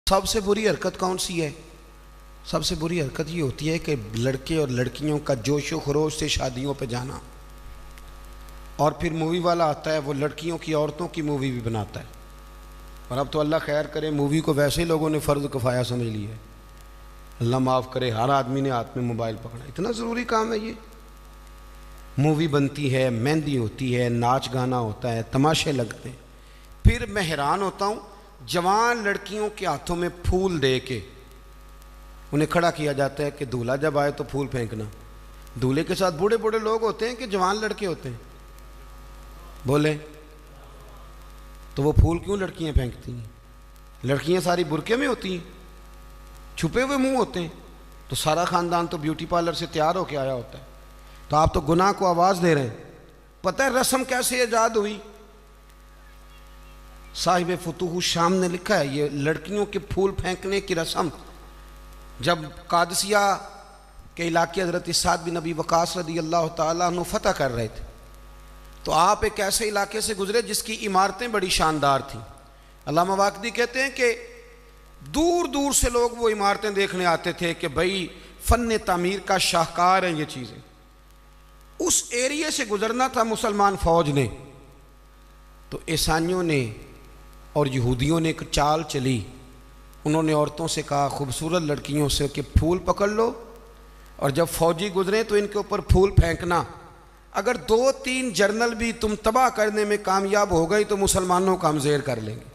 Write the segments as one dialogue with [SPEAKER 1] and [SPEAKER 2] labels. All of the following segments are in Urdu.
[SPEAKER 1] سب سے بری حرکت کون سی ہے؟ سب سے بری حرکت یہ ہوتی ہے کہ لڑکے اور لڑکیوں کا جوش و خروش سے شادیوں پہ جانا، اور پھر مووی والا آتا ہے وہ لڑکیوں کی عورتوں کی مووی بھی بناتا ہے، اور اب تو اللہ خیر کرے مووی کو ویسے ہی لوگوں نے فرض کفایہ سمجھ لیا ہے، اللہ معاف کرے، ہر آدمی نے ہاتھ میں موبائل پکڑا، اتنا ضروری کام ہے یہ؟ مووی بنتی ہے، مہندی ہوتی ہے، ناچ گانا ہوتا ہے، تماشے لگتے ہیں، پھر میں حیران ہوتا ہوں جوان لڑکیوں کے ہاتھوں میں پھول دے کے انہیں کھڑا کیا جاتا ہے کہ دولہا جب آئے تو پھول پھینکنا۔ دولہے کے ساتھ بوڑھے بوڑھے لوگ ہوتے ہیں کہ جوان لڑکے ہوتے ہیں؟ بولے تو وہ پھول کیوں لڑکیاں پھینکتی ہیں؟ لڑکیاں ساری برقعے میں ہوتی ہیں، چھپے ہوئے منہ ہوتے ہیں، تو سارا خاندان تو بیوٹی پارلر سے تیار ہو کے آیا ہوتا ہے، تو آپ تو گناہ کو آواز دے رہے ہیں۔ پتہ ہے رسم کیسے ایجاد ہوئی؟ صاحب فتوح الشام نے لکھا ہے یہ لڑکیوں کے پھول پھینکنے کی رسم جب قادسیہ کے علاقے حضرت سعد بن ابی وقاص رضی اللہ تعالیٰ عنہ فتح کر رہے تھے، تو آپ ایک ایسے علاقے سے گزرے جس کی عمارتیں بڑی شاندار تھیں۔ علامہ واقدی کہتے ہیں کہ دور دور سے لوگ وہ عمارتیں دیکھنے آتے تھے کہ بھئی فن تعمیر کا شاہکار ہیں یہ چیزیں۔ اس ایریے سے گزرنا تھا مسلمان فوج نے، تو عیسائیوں نے اور یہودیوں نے ایک چال چلی، انہوں نے عورتوں سے کہا خوبصورت لڑکیوں سے کہ پھول پکڑ لو، اور جب فوجی گزریں تو ان کے اوپر پھول پھینکنا، اگر 2-3 جرنل بھی تم تباہ کرنے میں کامیاب ہو گئی تو مسلمانوں کا ہم زیر کر لیں گے۔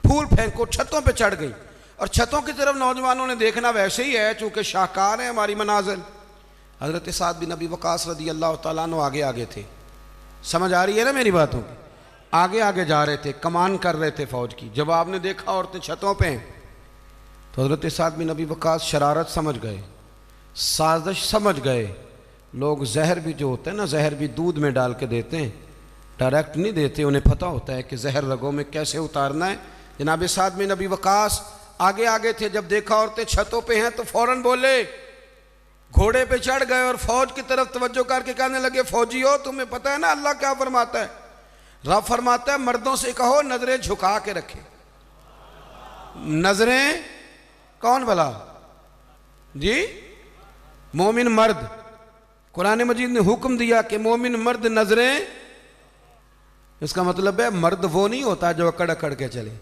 [SPEAKER 1] پھول پھینکو، چھتوں پہ چڑھ گئی، اور چھتوں کی طرف نوجوانوں نے دیکھنا ویسے ہی ہے چونکہ شاہکار ہیں ہماری منازل۔ حضرت سعد بن ابی وقاص رضی اللہ تعالیٰ عنہ آگے آگے تھے، سمجھ آ رہی ہے نا میری باتوں کی؟ آگے آگے جا رہے تھے، کمان کر رہے تھے فوج کی۔ جب آپ نے دیکھا عورتیں چھتوں پہ ہیں تو حضرت سعد بن ابی وقاص شرارت سمجھ گئے، سازش سمجھ گئے۔ لوگ زہر بھی جو ہوتا ہے نا، زہر بھی دودھ میں ڈال کے دیتے ہیں، ڈائریکٹ نہیں دیتے، انہیں پتہ ہوتا ہے کہ زہر رگوں میں کیسے اتارنا ہے۔ جناب سعد بن ابی وقاص آگے آگے تھے، جب دیکھا عورتیں چھتوں پہ ہیں تو فوراً بولے، گھوڑے پہ چڑھ گئے اور فوج کی طرف توجہ کر کے کہنے لگے فوجیو تمہیں پتہ ہے نا اللہ کیا فرماتا ہے؟ رب فرماتا ہے مردوں سے کہو نظریں جھکا کے رکھیں۔ نظریں کون بھلا؟ جی مومن مرد، قرآن مجید نے حکم دیا کہ مومن مرد نظریں، اس کا مطلب ہے مرد وہ نہیں ہوتا جو اکڑ اکڑ کے چلے،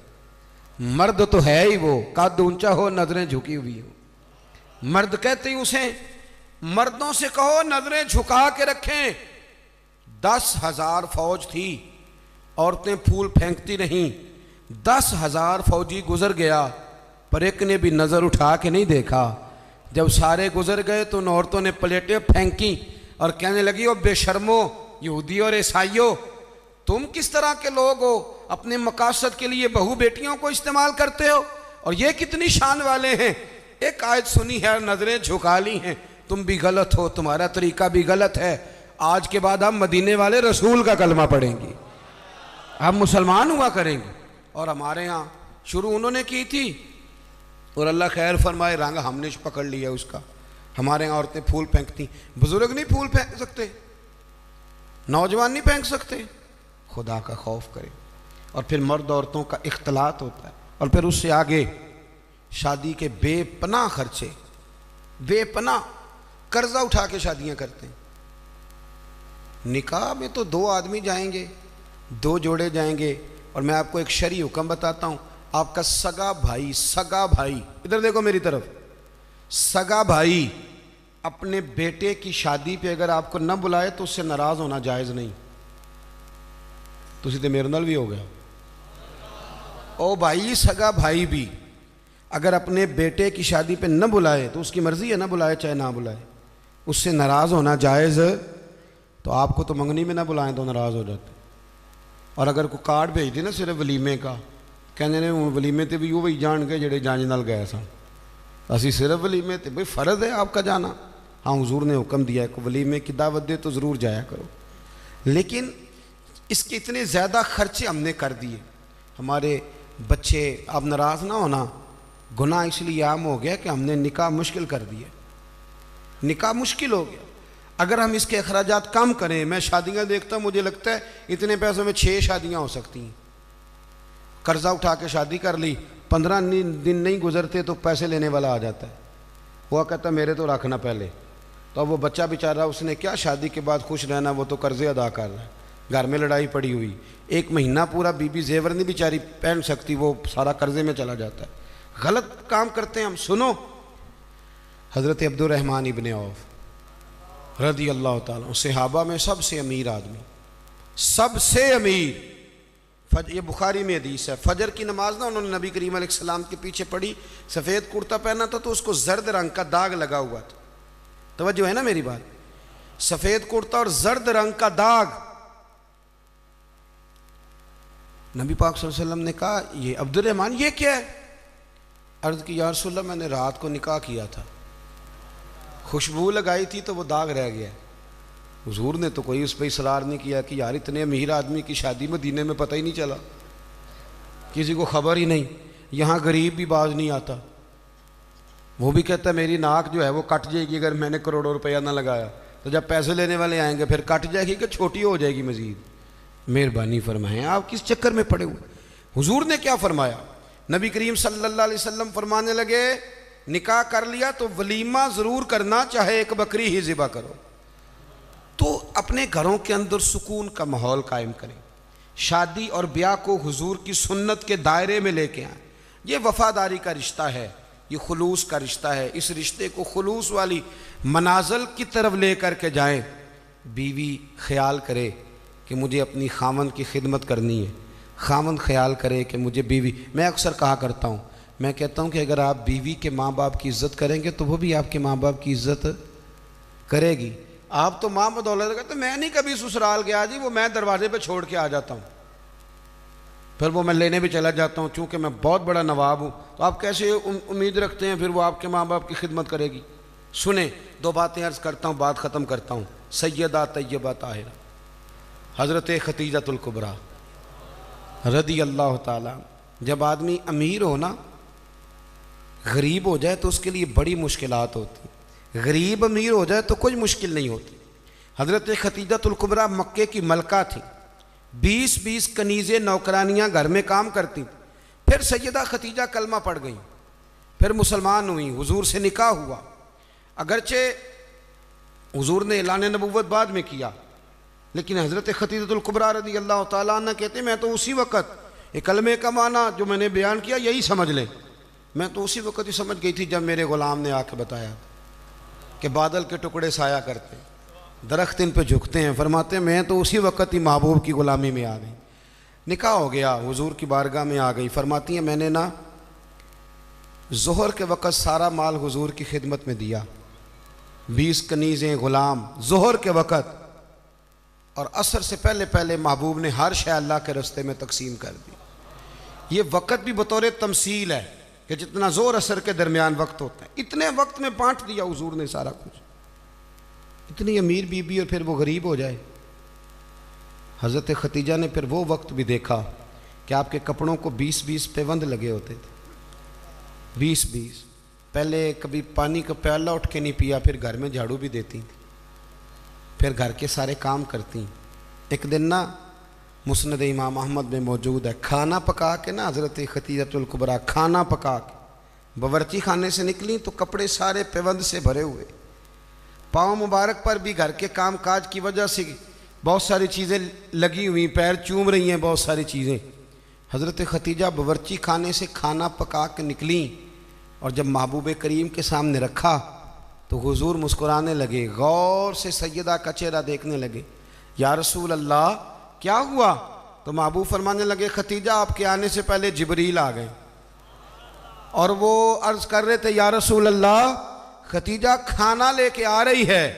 [SPEAKER 1] مرد تو ہے ہی وہ قد اونچا ہو نظریں جھکی ہوئی ہو، مرد کہتے ہی اسے۔ مردوں سے کہو نظریں جھکا کے رکھیں۔ 10,000 فوج تھی، عورتیں پھول پھینکتی رہیں، 10,000 فوجی گزر گیا پر ایک نے بھی نظر اٹھا کے نہیں دیکھا۔ جب سارے گزر گئے تو ان عورتوں نے پلیٹیں پھینکی اور کہنے لگی او بے شرمو یہودیوں اور عیسائیوں، تم کس طرح کے لوگ ہو، اپنے مقاصد کے لیے بہو بیٹیوں کو استعمال کرتے ہو، اور یہ کتنی شان والے ہیں۔ ایک آیت سنی ہے نظریں جھکا لی ہیں، تم بھی غلط ہو، تمہارا طریقہ بھی غلط ہے۔ آج کے بعد ہم مدینے والے رسول کا کلمہ پڑھیں گے، ہم مسلمان ہوا کریں گے۔ اور ہمارے ہاں شروع انہوں نے کی تھی، اور اللہ خیر فرمائے رنگ ہم نے پکڑ لیا اس کا۔ ہمارے ہاں عورتیں پھول پھینکتی، بزرگ نہیں پھول پھینک سکتے، نوجوان نہیں پھینک سکتے۔ خدا کا خوف کرے۔ اور پھر مرد عورتوں کا اختلاط ہوتا ہے، اور پھر اس سے آگے شادی کے بے پناہ خرچے، بے پناہ قرضہ اٹھا کے شادیاں کرتے ہیں۔ نکاح میں تو 2 آدمی جائیں گے، 2 جوڑے جائیں گے، اور میں آپ کو ایک شرعی حکم بتاتا ہوں، آپ کا سگا بھائی ادھر دیکھو میری طرف، سگا بھائی اپنے بیٹے کی شادی پہ اگر آپ کو نہ بلائے تو اس سے ناراض ہونا جائز نہیں۔ تسی تے میرے نال بھی ہو گیا۔ او بھائی سگا بھائی بھی اگر اپنے بیٹے کی شادی پہ نہ بلائے تو اس کی مرضی ہے، نہ بلائے چاہے نہ بلائے، اس سے ناراض ہونا جائز۔ تو آپ کو تو منگنی میں نہ بلائیں تو ناراض ہو جاتے۔ اور اگر کوئی کارڈ بھیج دے نا صرف ولیمے کا، کہنے نے ولیمے تے بھی وہی جان گئے جڑے جانج نال گئے سن، اسی صرف ولیمے تے، بھئی فرض ہے آپ کا جانا، ہاں حضور نے حکم دیا ہے کہ ولیمے کی دعوت دے تو ضرور جایا کرو، لیکن اس کے اتنے زیادہ خرچے ہم نے کر دیے۔ ہمارے بچے، اب ناراض نہ ہونا، گناہ اس لیے عام ہو گیا کہ ہم نے نکاح مشکل کر دیا، نکاح مشکل ہو گیا۔ اگر ہم اس کے اخراجات کم کریں، میں شادیاں دیکھتا ہوں مجھے لگتا ہے اتنے پیسوں میں 6 شادیاں ہو سکتی ہیں۔ قرضہ اٹھا کے شادی کر لی، 15 دن نہیں گزرتے تو پیسے لینے والا آ جاتا ہے، وہ کہتا ہے میرے تو رکھنا پہلے. تو اب وہ بچہ بیچارہ اس نے کیا شادی کے بعد خوش رہنا، وہ تو قرضے ادا کر رہا ہے، گھر میں لڑائی پڑی ہوئی، 1 مہینہ پورا بی زیور نہیں بیچاری پہن سکتی، وہ سارا قرضے میں چلا جاتا ہے. غلط کام کرتے ہیں ہم. سنو، حضرت عبد الرحمن ابن عوف رضی اللہ تعالیٰ، صحابہ میں سب سے امیر آدمی، سب سے امیر. یہ بخاری میں حدیث ہے، فجر کی نماز نا انہوں نے نبی کریم علیہ السلام کے پیچھے پڑھی، سفید کرتا پہنا تھا تو اس کو زرد رنگ کا داغ لگا ہوا تھا. توجہ ہے نا میری بات؟ سفید کرتا اور زرد رنگ کا داغ. نبی پاک صلی اللہ علیہ وسلم نے کہا یہ عبد الرحمن یہ کیا ہے؟ عرض کی یا رسول اللہ میں نے رات کو نکاح کیا تھا، خوشبو لگائی تھی تو وہ داغ رہ گیا. حضور نے تو کوئی اس پہ اصرار نہیں کیا کہ یار اتنے امیر آدمی کی شادی مدینے میں پتہ ہی نہیں چلا، کسی کو خبر ہی نہیں. یہاں غریب بھی باز نہیں آتا، وہ بھی کہتا ہے میری ناک جو ہے وہ کٹ جائے گی اگر میں نے کروڑوں روپیہ نہ لگایا، تو جب پیسے لینے والے آئیں گے پھر کٹ جائے گی کہ چھوٹی ہو جائے گی مزید. مہربانی فرمائیں، آپ کس چکر میں پڑے ہوئے؟ حضور نے کیا فرمایا؟ نبی کریم صلی اللہ علیہ وسلم فرمانے لگے نکاح کر لیا تو ولیمہ ضرور کرنا، چاہے 1 بکری ہی ذبح کرو. تو اپنے گھروں کے اندر سکون کا ماحول قائم کریں، شادی اور بیاہ کو حضور کی سنت کے دائرے میں لے کے آئیں. یہ وفاداری کا رشتہ ہے، یہ خلوص کا رشتہ ہے. اس رشتے کو خلوص والی منازل کی طرف لے کر کے جائیں. بیوی خیال کرے کہ مجھے اپنی خاوند کی خدمت کرنی ہے، خاوند خیال کرے کہ مجھے بیوی. میں اکثر کہا کرتا ہوں، میں کہتا ہوں کہ اگر آپ بیوی کے ماں باپ کی عزت کریں گے تو وہ بھی آپ کے ماں باپ کی عزت کرے گی. آپ تو ماں بدولت کہتے میں نہیں کبھی سسرال گیا جی، وہ میں دروازے پہ چھوڑ کے آ جاتا ہوں، پھر وہ میں لینے بھی چلا جاتا ہوں چونکہ میں بہت بڑا نواب ہوں. تو آپ کیسے امید رکھتے ہیں پھر وہ آپ کے ماں باپ کی خدمت کرے گی؟ سنیں 2 باتیں عرض کرتا ہوں، بات ختم کرتا ہوں. سیدہ طیبہ طاہرہ حضرت ختیجۃ الکبریٰ رضی اللہ تعالیٰ. جب آدمی امیر ہو نا، غریب ہو جائے تو اس کے لیے بڑی مشکلات ہوتی. غریب امیر ہو جائے تو کوئی مشکل نہیں ہوتی. حضرت ختیجۃ الکبریٰ مکے کی ملکہ تھی، 20 کنیزیں نوکرانیاں گھر میں کام کرتی. پھر سیدہ ختیجہ کلمہ پڑھ گئیں، پھر مسلمان ہوئیں، حضور سے نکاح ہوا. اگرچہ حضور نے اعلان نبوت بعد میں کیا، لیکن حضرت ختیجۃ الکبریٰ رضی اللہ تعالیٰ عنہ کہتے ہیں میں تو اسی وقت ایک کلمے کا معنی جو میں نے بیان کیا یہی سمجھ لیں، میں تو اسی وقت ہی سمجھ گئی تھی جب میرے غلام نے آ کے بتایا کہ بادل کے ٹکڑے سایہ کرتے ہیں، درخت ان پہ جھکتے ہیں. فرماتے ہیں میں تو اسی وقت ہی محبوب کی غلامی میں آ گئی. نکاح ہو گیا، حضور کی بارگاہ میں آ گئی. فرماتی ہیں میں نے نا ظہر کے وقت سارا مال حضور کی خدمت میں دیا، 20 کنیزیں غلام ظہر کے وقت، اور عصر سے پہلے پہلے محبوب نے ہر شے اللہ کے رستے میں تقسیم کر دی. یہ وقت بھی بطور تمثیل ہے کہ جتنا زور عصر کے درمیان وقت ہوتا ہے اتنے وقت میں بانٹ دیا حضور نے سارا کچھ. اتنی امیر بی بی اور پھر وہ غریب ہو جائے. حضرت ختیجہ نے پھر وہ وقت بھی دیکھا کہ آپ کے کپڑوں کو 20 پیوند لگے ہوتے تھے، 20. پہلے کبھی پانی کا پیالہ اٹھ کے نہیں پیا، پھر گھر میں جھاڑو بھی دیتی تھی، پھر گھر کے سارے کام کرتی. ایک دن نا مسند امام احمد میں موجود ہے، کھانا پکا کے نا حضرت ختیجۃ الکبریٰ کھانا پکا کے باورچی خانے سے نکلی تو کپڑے سارے پیوند سے بھرے ہوئے، پاؤں مبارک پر بھی گھر کے کام کاج کی وجہ سے بہت ساری چیزیں لگی ہوئی، پیر چوم رہی ہیں بہت ساری چیزیں. حضرت ختیجہ باورچی خانے سے کھانا پکا کے نکلیں اور جب محبوب کریم کے سامنے رکھا تو حضور مسکرانے لگے، غور سے سیدہ کا چہرہ دیکھنے لگے. یا رسول اللہ کیا ہوا؟ تو محبوب فرمانے لگے ختیجہ آپ کے آنے سے پہلے جبریل آ گئے اور وہ عرض کر رہے تھے یا رسول اللہ ختیجہ کھانا لے کے آ رہی ہے،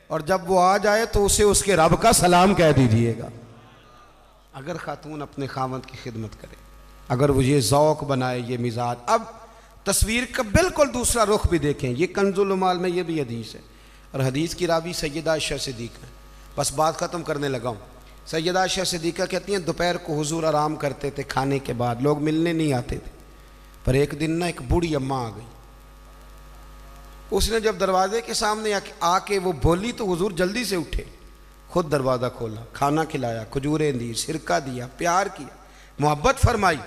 [SPEAKER 1] اور جب وہ آ جائے تو اسے اس کے رب کا سلام کہہ دیجئے گا. اگر خاتون اپنے خاوند کی خدمت کرے، اگر وہ یہ ذوق بنائے، یہ مزاج. اب تصویر کا بالکل دوسرا رخ بھی دیکھیں، یہ کنز المال میں یہ بھی حدیث ہے، اور حدیث کی راوی سیدہ عائشہ صدیقہ. بس بات ختم کرنے لگا ہوں. سیدہ عائشہ صدیقہ کہتی ہیں دوپہر کو حضور آرام کرتے تھے، کھانے کے بعد لوگ ملنے نہیں آتے تھے. پر ایک دن نا ایک بوڑھی اماں آ گئی، اس نے جب دروازے کے سامنے آ کے وہ بولی تو حضور جلدی سے اٹھے، خود دروازہ کھولا، کھانا کھلایا، کھجوریں دی، سرکہ دیا، پیار کیا، محبت فرمائی.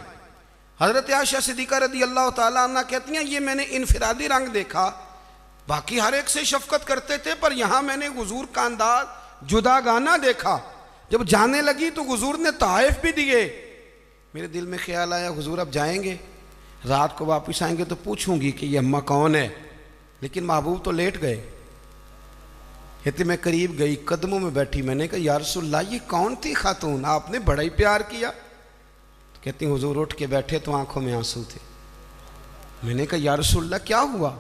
[SPEAKER 1] حضرت عائشہ صدیقہ رضی اللہ تعالیٰ عنہ کہتی ہیں یہ میں نے انفرادی رنگ دیکھا، باقی ہر ایک سے شفقت کرتے تھے، پر یہاں میں نے حضور کا انداز جداگانہ دیکھا۔ جب جانے لگی تو حضور نے تحائف بھی دیے۔ میرے دل میں خیال آیا حضور اب جائیں گے، رات کو واپس آئیں گے تو پوچھوں گی کہ یہ اماں کون ہے، لیکن محبوب تو لیٹ گئے۔ کہتے میں قریب گئی، قدموں میں بیٹھی، میں نے کہا یا رسول اللہ یہ کون تھی خاتون، آپ نے بڑا ہی پیار کیا۔ تو کہتی ہیں حضور اٹھ کے بیٹھے تو آنکھوں میں آنسو تھے۔ میں نے کہا یا رسول اللہ کیا ہوا؟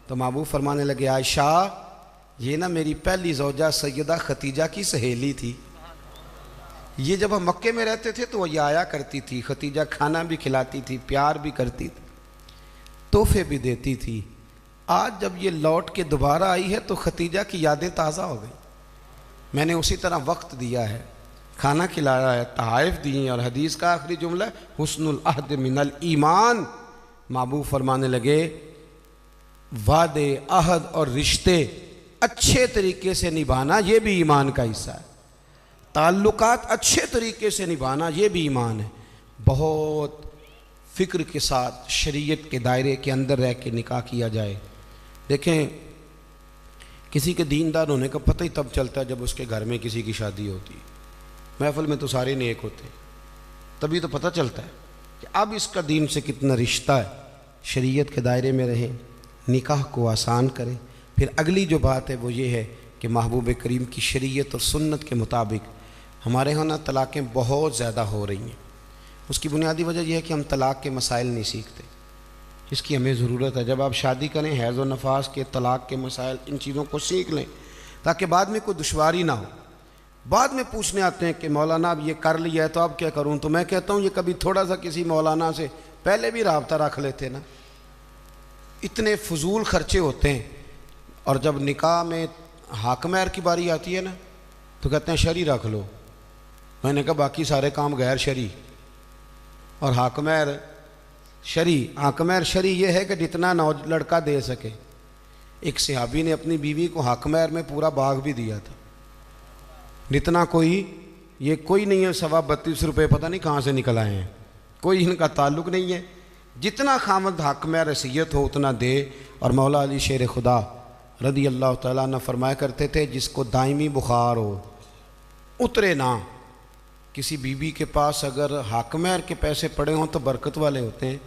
[SPEAKER 1] تو محبوب فرمانے لگے عائشہ یہ نا میری پہلی زوجہ سیدہ ختیجہ کی سہیلی تھی، یہ جب ہم مکے میں رہتے تھے تو یہ آیا کرتی تھی، ختیجہ کھانا بھی کھلاتی تھی، پیار بھی کرتی تھی، تحفے بھی دیتی تھی۔ آج جب یہ لوٹ کے دوبارہ آئی ہے تو ختیجہ کی یادیں تازہ ہو گئی، میں نے اسی طرح وقت دیا ہے، کھانا کھلایا ہے، تحائف دیے ہیں، اور حدیث کا آخری جملہ حسن العہد من الایمان۔ محبوب فرمانے لگے وعدے، عہد اور رشتے اچھے طریقے سے نبھانا یہ بھی ایمان کا حصہ ہے، تعلقات اچھے طریقے سے نبھانا یہ بھی ایمان ہے۔ بہت فکر کے ساتھ شریعت کے دائرے کے اندر رہ کے نکاح کیا جائے۔ دیکھیں کسی کے دیندار ہونے کا پتہ ہی تب چلتا ہے جب اس کے گھر میں کسی کی شادی ہوتی ہے، محفل میں تو سارے نیک ہوتے ہیں، تبھی تو پتہ چلتا ہے کہ اب اس کا دین سے کتنا رشتہ ہے۔ شریعت کے دائرے میں رہیں، نکاح کو آسان کریں۔ پھر اگلی جو بات ہے وہ یہ ہے کہ محبوب کریم کی شریعت اور سنت کے مطابق ہمارے ہاں طلاقیں بہت زیادہ ہو رہی ہیں۔ اس کی بنیادی وجہ یہ ہے کہ ہم طلاق کے مسائل نہیں سیکھتے، اس کی ہمیں ضرورت ہے۔ جب آپ شادی کریں حیض و نفاس کے، طلاق کے مسائل، ان چیزوں کو سیکھ لیں تاکہ بعد میں کوئی دشواری نہ ہو۔ بعد میں پوچھنے آتے ہیں کہ مولانا اب یہ کر لیا ہے تو اب کیا کروں، تو میں کہتا ہوں یہ کبھی تھوڑا سا کسی مولانا سے پہلے بھی رابطہ رکھ لیتے نا، اتنے فضول خرچے ہوتے ہیں۔ اور جب نکاح میں حق مہر کی باری آتی ہے نا تو کہتے ہیں شرعی رکھ لو، میں نے کہا باقی سارے کام غیر شرعی، اور حق مہر شرعی۔ حق مہر شرعی یہ ہے کہ جتنا لڑکا دے سکے۔ ایک صحابی نے اپنی بیوی کو حق مہر میں پورا باغ بھی دیا تھا، جتنا یہ کوئی نہیں ہے 32.5 روپے پتہ نہیں کہاں سے نکل آئے ہیں، کوئی ان کا تعلق نہیں ہے، جتنا خامد حق مہر حیثیت ہو اتنا دے۔ اور مولا علی شیر خدا رضی اللہ تعالیٰ عنہ فرمایا کرتے تھے جس کو دائمی بخار ہو اترے نہ، کسی بیوی کے پاس اگر حق مہر کے پیسے پڑے ہوں تو برکت والے ہوتے ہیں،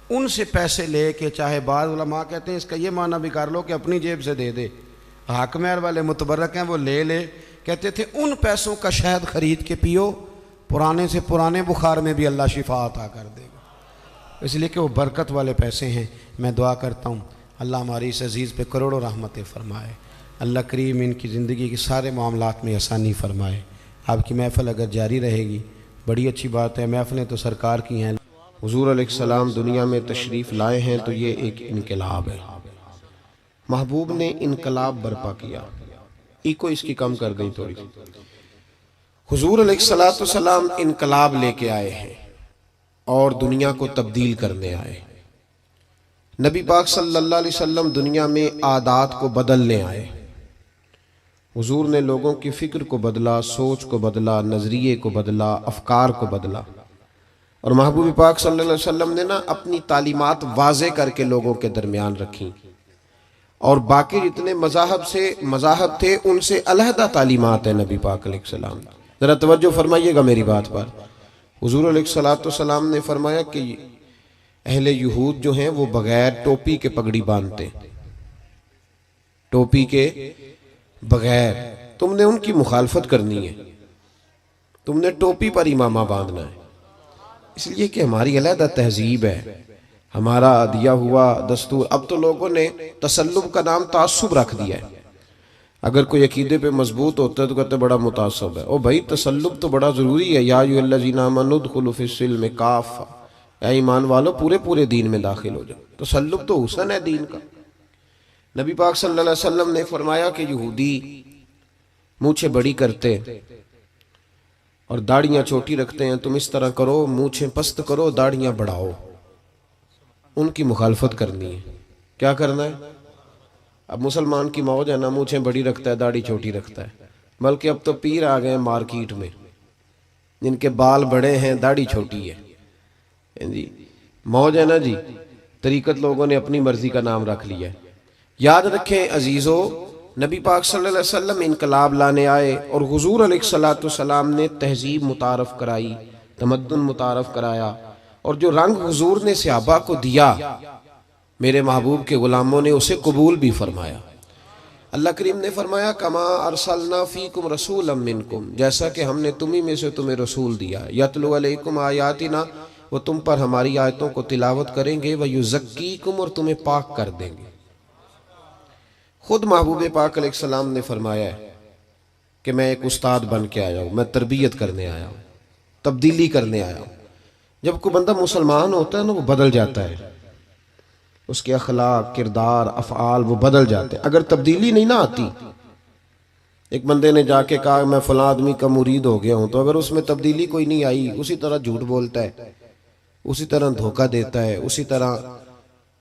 [SPEAKER 1] ان سے پیسے لے کے، چاہے بعض علماء کہتے ہیں اس کا یہ معنی بھی کر لو کہ اپنی جیب سے دے دے، حق مہر والے متبرک ہیں وہ لے کہتے تھے ان پیسوں کا شہد خرید کے پیو، پرانے سے پرانے بخار میں بھی اللہ شفا عطا کر دے گا، اس لیے کہ وہ برکت والے پیسے ہیں۔ میں دعا کرتا ہوں اللہ ہماری اس عزیز پہ کروڑوں رحمتیں فرمائے، اللہ کریم ان کی زندگی کے سارے معاملات میں آسانی فرمائے۔ آپ کی محفل اگر جاری رہے گی بڑی اچھی بات ہے، محفلیں تو سرکار کی ہیں۔ حضور علیہ السلام دنیا میں تشریف لائے ہیں تو یہ ایک انقلاب ہے، محبوب نے انقلاب برپا کیا۔ ایکو اس کی کم کر دیں تھوڑی۔ حضور علیہ السلام انقلاب لے کے آئے ہیں اور دنیا کو تبدیل کرنے آئے۔ نبی پاک صلی اللہ علیہ وسلم دنیا میں عادات کو بدلنے آئے۔ حضور نے لوگوں کی فکر کو بدلا، سوچ کو بدلا، نظریے کو بدلا، افکار کو بدلا، اور محبوب پاک صلی اللہ علیہ وسلم نے اپنی تعلیمات واضح کر کے لوگوں کے درمیان رکھیں، اور باقی جتنے مذاہب تھے ان سے علیحدہ تعلیمات ہیں نبی پاک علیہ السلام۔ ذرا توجہ فرمائیے گا میری بات پر۔ حضور علیہ السلام نے فرمایا کہ اہل یہود جو ہیں وہ بغیر ٹوپی کے پگڑی باندھتے، ٹوپی کے بغیر، تم نے ان کی مخالفت کرنی ہے، تم نے ٹوپی پر امامہ باندھنا ہے، اس لیے کہ ہماری علیحدہ تہذیب ہے، ہمارا دیا ہوا دستور۔ اب تو لوگوں نے تسلب کا نام تعصب رکھ دیا ہے، اگر کوئی عقیدے پہ مضبوط ہوتا ہے تو کہتے بڑا متعصب ہے۔ او بھائی تسلب تو بڑا ضروری ہے، یا ایھا الذین آمنوا ادخلوا فی السلم کافہ، اے ایمان والو پورے دین میں داخل ہو جاؤ۔ تسلب تو حسن ہے دین کا۔ نبی پاک صلی اللہ علیہ وسلم نے فرمایا کہ یہودی مونچھیں بڑی کرتے اور داڑیاں چھوٹی رکھتے ہیں، تم اس طرح کرو، مونچھیں پست کرو، داڑیاں بڑھاؤ، ان کی مخالفت کرنی ہے۔ کیا کرنا ہے؟ اب مسلمان کی موج ہے نا، مونچھیں بڑی رکھتا ہے، داڑھی چھوٹی رکھتا ہے، بلکہ اب تو پیر آ گئے ہیں مارکیٹ میں جن کے بال بڑے ہیں داڑھی چھوٹی ہے، جی موج ہے نا جی، طریقت لوگوں نے اپنی مرضی کا نام رکھ لیا ہے۔ یاد رکھیں عزیزو، نبی پاک صلی اللہ علیہ وسلم انقلاب لانے آئے اور حضور علیہ السلام نے تہذیب متعارف کرائی، تمدن متعارف کرایا، اور جو رنگ حضور نے صحابہ کو دیا میرے محبوب کے غلاموں نے اسے قبول بھی فرمایا۔ اللہ کریم نے فرمایا کما ارسلنا فیکم رسولا منکم، جیسا کہ ہم نے تمہیں میں سے تمہیں رسول دیا، یتلو علیکم آیاتنا، وہ تم پر ہماری آیتوں کو تلاوت کریں گے، ویزکیکم، اور تمہیں پاک کر دیں گے۔ خود محبوب پاک علیہ السلام نے فرمایا ہے کہ میں ایک استاد بن کے آیا ہوں، میں تربیت کرنے آیا ہوں، تبدیلی کرنے آیا ہوں۔ جب کوئی بندہ مسلمان ہوتا ہے نا، وہ بدل جاتا ہے، اس کے اخلاق، کردار، افعال وہ بدل جاتے ہیں۔ اگر تبدیلی نہیں نہ آتی، ایک بندے نے جا کے کہا میں فلاں آدمی کا مرید ہو گیا ہوں، تو اگر اس میں تبدیلی کوئی نہیں آئی، اسی طرح جھوٹ بولتا ہے، اسی طرح دھوکہ دیتا ہے، اسی طرح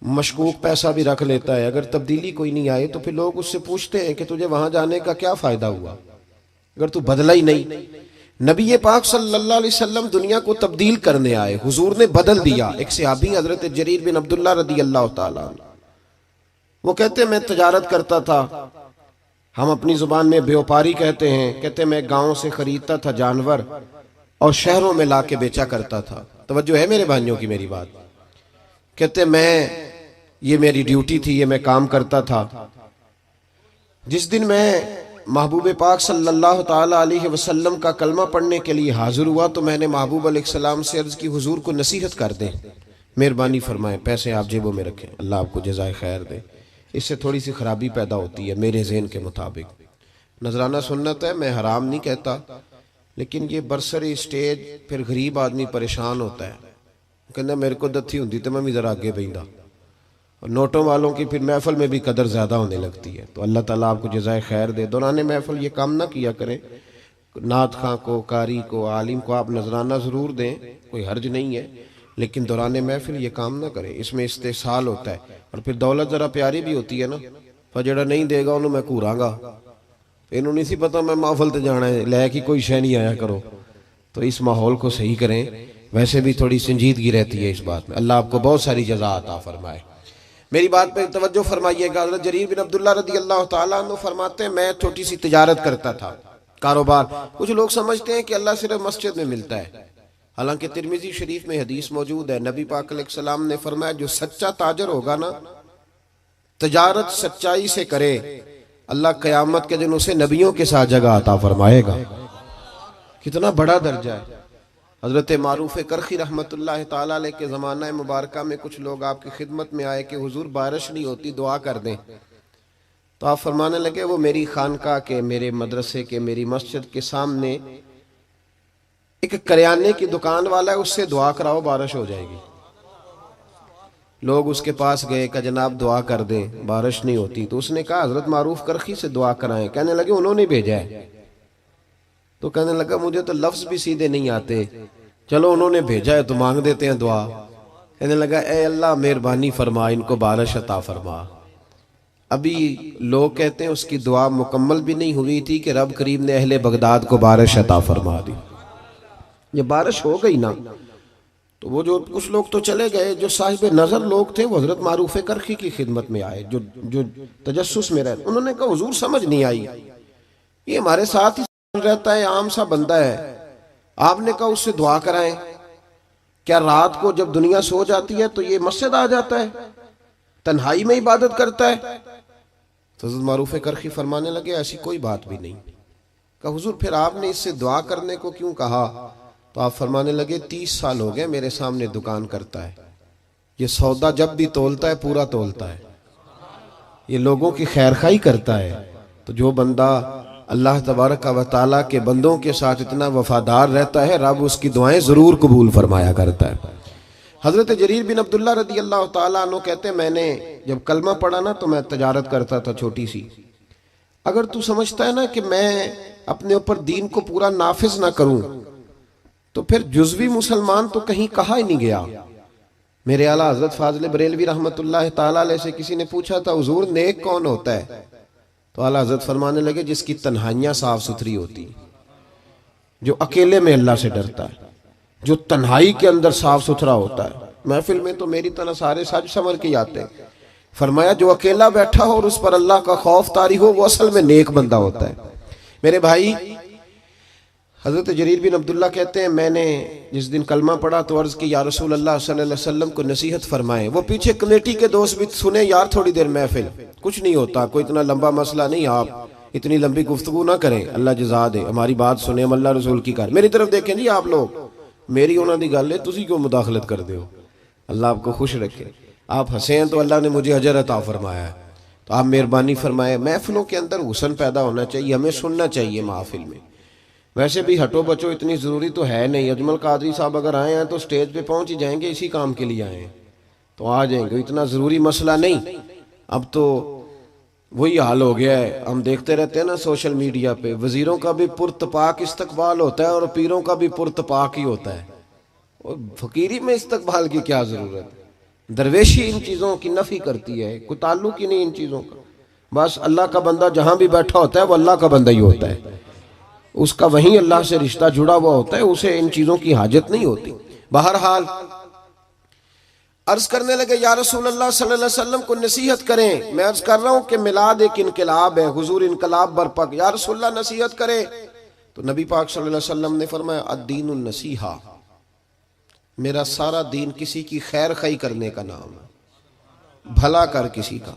[SPEAKER 1] مشکوک پیسہ بھی رکھ لیتا ہے، اگر تبدیلی کوئی نہیں آئے تو پھر لوگ اس سے پوچھتے ہیں کہ تجھے وہاں جانے کا کیا فائدہ ہوا اگر تو بدلا ہی نہیں۔ نبی پاک صلی اللہ علیہ وسلم دنیا کو تبدیل کرنے آئے، حضور نے بدل دیا۔ ایک صحابی حضرت جریر بن عبداللہ رضی اللہ تعالیٰ عنہ، وہ کہتے میں تجارت کرتا تھا، ہم اپنی زبان میں بیوپاری کہتے ہیں، کہتے میں گاؤں سے خریدتا تھا جانور اور شہروں میں لا کے بیچا کرتا تھا۔ توجہ ہے میرے بھائیوں کی میری بات؟ کہتے یہ میری ڈیوٹی تھی، یہ میں کام کرتا تھا۔ جس دن میں محبوب پاک صلی اللہ تعالیٰ علیہ وسلم کا کلمہ پڑھنے کے لیے حاضر ہوا تو میں نے محبوب علیہ السلام سے عرض کی حضور کو نصیحت کر دیں، مہربانی فرمائیں، پیسے آپ جیبوں میں رکھیں، اللہ آپ کو جزائے خیر دے۔ اس سے تھوڑی سی خرابی پیدا ہوتی ہے میرے ذہن کے مطابق، نذرانہ سنت ہے، میں حرام نہیں کہتا، لیکن یہ برسری اسٹیج پھر غریب آدمی پریشان ہوتا ہے، کہنا میرے کو دتھی ہوندی تو میں بھی ذرا آگے بہندا، اور نوٹوں والوں کی پھر محفل میں بھی قدر زیادہ ہونے لگتی ہے۔ تو اللہ تعالیٰ آپ کو جزائے خیر دے۔ دوران محفل یہ کام نہ کیا کریں، نعت خواں کو، قاری کو، عالم کو آپ نذرانہ ضرور دیں، کوئی حرج نہیں ہے، لیکن دوران محفل یہ کام نہ کریں، اس میں استحصال ہوتا ہے، اور پھر دولت ذرا پیاری بھی ہوتی ہے نا، پر جڑا نہیں دے گا انہوں میں کوراں گا، انہوں نہیں سی پتا میں محفل تے جانا ہے، لے کی کوئی شے نہیں آیا کرو۔ تو اس ماحول کو صحیح کریں، ویسے بھی تھوڑی سنجیدگی رہتی ہے اس بات میں۔ اللہ آپ کو بہت ساری جزا عطا فرمائے۔ میری بات پہ توجہ فرمائیے گا۔ حضرت جریر بن عبداللہ رضی اللہ تعالیٰ عنہ فرماتے ہیں میں چھوٹی سی تجارت کرتا تھا، کاروبار۔ کچھ لوگ سمجھتے ہیں کہ اللہ صرف مسجد میں ملتا ہے، حالانکہ ترمذی شریف میں حدیث موجود ہے، نبی پاک علیہ السلام نے فرمایا جو سچا تاجر ہوگا نا، تجارت سچائی سے کرے، اللہ قیامت کے دن اسے نبیوں کے ساتھ جگہ عطا فرمائے گا۔ کتنا بڑا درجہ ہے۔ حضرت معروف کرخی رحمت اللہ تعالیٰ علیہ کے زمانہ مبارکہ میں کچھ لوگ آپ کی خدمت میں آئے کہ حضور بارش نہیں ہوتی، دعا کر دیں۔ تو آپ فرمانے لگے وہ میری خانقاہ کے، میرے مدرسے کے، میری مسجد کے سامنے ایک کریانے کی دکان والا ہے، اس سے دعا کراؤ بارش ہو جائے گی۔ لوگ اس کے پاس گئے کہ جناب دعا کر دیں، بارش نہیں ہوتی۔ تو اس نے کہا حضرت معروف کرخی سے دعا کرائیں۔ کہنے لگے انہوں نے بھیجا ہے۔ تو کہنے لگا مجھے تو لفظ بھی سیدھے نہیں آتے، چلو انہوں نے بھیجا ہے تو مانگ دیتے ہیں دعا۔ کہنے لگا اے اللہ مہربانی فرما، ان کو بارش عطا فرما۔ ابھی لوگ کہتے ہیں اس کی دعا مکمل بھی نہیں ہوئی تھی کہ رب کریم نے اہل بغداد کو بارش عطا فرما دی۔ یہ بارش ہو گئی نا، تو وہ جو کچھ لوگ تو چلے گئے، جو صاحب نظر لوگ تھے وہ حضرت معروف کرخی کی خدمت میں آئے، جو تجسس میں رہتے، انہوں نے کہا حضور سمجھ نہیں آئی، یہ ہمارے ساتھ ہی رہتا ہے، عام سا بندہ ہے، آپ نے کہا اس سے دعا کرائیں، کیا رات کو جب دنیا سو جاتی ہے تو یہ مسجد آ جاتا ہے، تنہائی میں عبادت کرتا ہے؟ تو حضرت معروف کرخی فرمانے لگے ایسی کوئی بات بھی نہیں۔ کہا حضور پھر آپ نے اس سے دعا کرنے کو کیوں کہا؟ تو آپ فرمانے لگے 30 سال ہو گئے میرے سامنے دکان کرتا ہے، یہ سودا جب بھی تولتا ہے پورا تولتا ہے، یہ لوگوں کی خیرخواہی کرتا ہے۔ تو جو بندہ اللہ تبارک و تعالیٰ کے بندوں کے ساتھ اتنا وفادار رہتا ہے، رب اس کی دعائیں ضرور قبول فرمایا کرتا ہے۔ حضرت جریر بن عبداللہ رضی اللہ تعالیٰ عنہ کہتے ہیں میں نے جب کلمہ پڑھا نا تو میں تجارت کرتا تھا چھوٹی سی، اگر تو سمجھتا ہے نا کہ میں اپنے اوپر دین کو پورا نافذ نہ کروں تو پھر جزوی مسلمان تو کہیں کہا ہی نہیں گیا۔ میرے اعلیٰ حضرت فاضل بریلوی رحمت اللہ تعالیٰ علیہ سے کسی نے پوچھا تھا حضور نیک کون ہوتا ہے؟ تو اعلیٰ حضرت فرمانے لگے جس کی تنہائیاں صاف ستھری ہوتی، جو اکیلے میں اللہ سے ڈرتا ہے، جو تنہائی کے اندر صاف ستھرا ہوتا ہے، محفل میں تو میری طرح سارے سج سمر کے آتے ہیں. فرمایا جو اکیلا بیٹھا ہو اور اس پر اللہ کا خوف طاری ہو وہ اصل میں نیک بندہ ہوتا ہے. میرے بھائی حضرت جریر بن عبداللہ کہتے ہیں میں نے جس دن کلمہ پڑھا تو عرض کی یا رسول اللہ صلی اللہ علیہ وسلم کو نصیحت فرمائیں. وہ پیچھے کمیٹی کے دوست بھی سنیں یار تھوڑی دیر محفل کچھ نہیں ہوتا کوئی اتنا لمبا مسئلہ نہیں آپ اتنی لمبی گفتگو نہ کریں اللہ جزا دے ہماری بات سنیں ہم اللہ رسول کی کر میری طرف دیکھیں جی آپ لوگ میری انہوں نے گل ہے تسی کیوں مداخلت کر دے ہو اللہ آپ کو خوش رکھے. آپ ہنسے ہیں تو اللہ نے مجھے اجر عطا فرمایا ہے تو آپ مہربانی فرمائے. محفلوں کے اندر حسن پیدا ہونا چاہیے ہمیں سننا چاہیے محفل میں. ویسے بھی ہٹو بچو اتنی ضروری تو ہے نہیں. اجمل قادری صاحب اگر آئے ہیں تو سٹیج پہ پہنچ ہی جائیں گے اسی کام کے لیے آئے ہیں تو آ جائیں گے اتنا ضروری مسئلہ نہیں. اب تو وہی حال ہو گیا ہے ہم دیکھتے رہتے ہیں نا سوشل میڈیا پہ وزیروں کا بھی پرتپاک استقبال ہوتا ہے اور پیروں کا بھی پرتپاک ہی ہوتا ہے. اور فقیری میں استقبال کی کیا ضرورت ہے. درویشی ان چیزوں کی نفی کرتی ہے کوئی تعلق ہی نہیں ان چیزوں کا. بس اللہ کا بندہ جہاں بھی بیٹھا ہوتا ہے وہ اللہ کا بندہ ہی ہوتا ہے اس کا وہیں اللہ سے رشتہ جڑا ہوا ہوتا ہے اسے ان چیزوں کی حاجت نہیں ہوتی. بہرحال عرض کرنے لگے یا رسول اللہ صلی اللہ علیہ وسلم کو نصیحت کریں. میں عرض کر رہا ہوں کہ میلاد ایک انقلاب ہے حضور انقلاب برپا یا رسول اللہ نصیحت کریں. تو نبی پاک صلی اللہ علیہ وسلم نے فرمایا الدین النصیحہ میرا سارا دین کسی کی خیر خواہی کرنے کا نام ہے بھلا کر کسی کا.